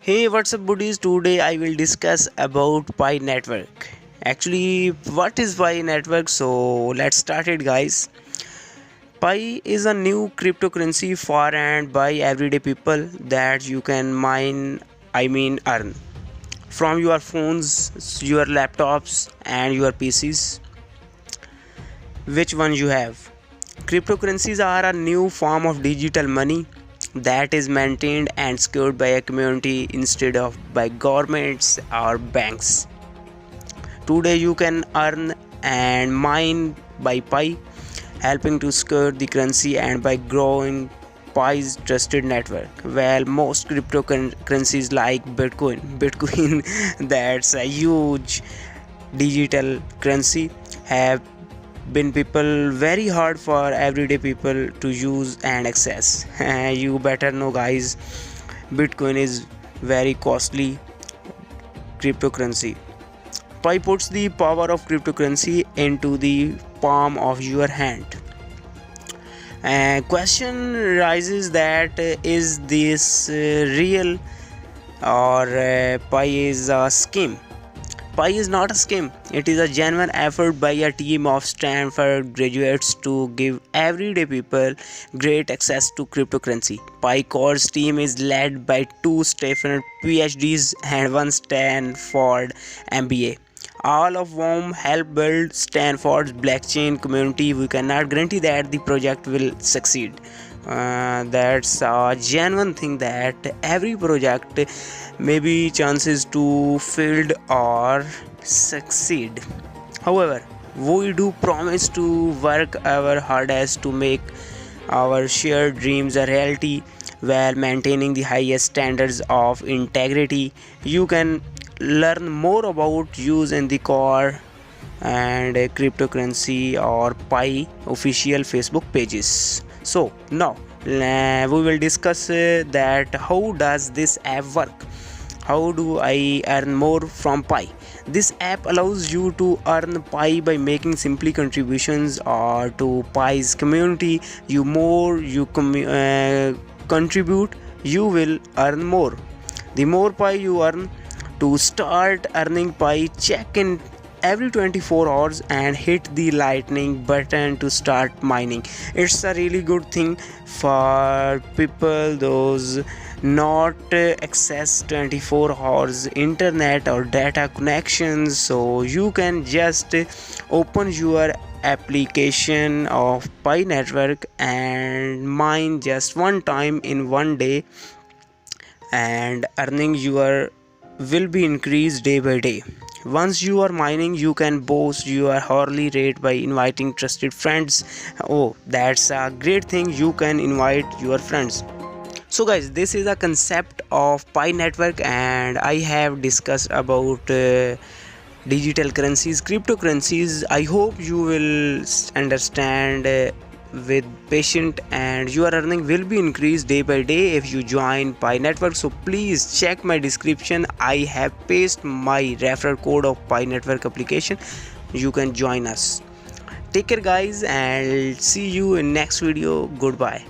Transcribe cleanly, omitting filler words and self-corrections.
Hey, what's up, buddies? Today I will discuss about Pi network. Actually, what is Pi network? So let's start it, guys. Pi is a new cryptocurrency for and by everyday people that you can earn from your phones, your laptops, and your PCs. Which one you have? Cryptocurrencies are a new form of digital money that is maintained and secured by a community instead of by governments or banks. Today you can earn and mine by Pi, helping to secure the currency and by growing Pi's trusted network. Well, most cryptocurrencies like Bitcoin that's a huge digital currency, have been people very hard for everyday people to use and access. You better know, guys, Bitcoin is very costly cryptocurrency. Pi puts the power of cryptocurrency into the palm of your hand. Question rises that is this real or Pi is a scheme? Pi is not a scheme. It is a genuine effort by a team of Stanford graduates to give everyday people great access to cryptocurrency. Pi Core's team is led by two Stanford PhDs and one Stanford MBA, all of whom help build Stanford's blockchain community. We cannot guarantee that the project will succeed. That's a genuine thing that every project may be chances to fail or succeed. However, we do promise to work our hardest to make our shared dreams a reality while maintaining the highest standards of integrity. You can learn more about use in the core and cryptocurrency or Pi official Facebook pages. So now we will discuss that how does this app work. How do I earn more from Pi? This app allows you to earn Pi by making simply contributions or to Pi's community. You more you contribute, you will earn more. The more Pi you earn, to start earning Pi, check in every 24 hours and hit the lightning button to start mining. It's a really good thing for people those not access 24 hours internet or data connections, so you can just open your application of Pi network and mine just one time in one day, and earning your will be increased day by day. Once you are mining, you can boost your hourly rate by inviting trusted friends. Oh, that's a great thing. You can invite your friends. So guys, this is a concept of Pi network and I have discussed about digital currencies, cryptocurrencies. I hope you will understand with patient, and your earning will be increased day by day if you join Pi network. So please check my description. I have pasted my referral code of Pi network application. You can join us. Take care, guys, and see you in next video. Goodbye.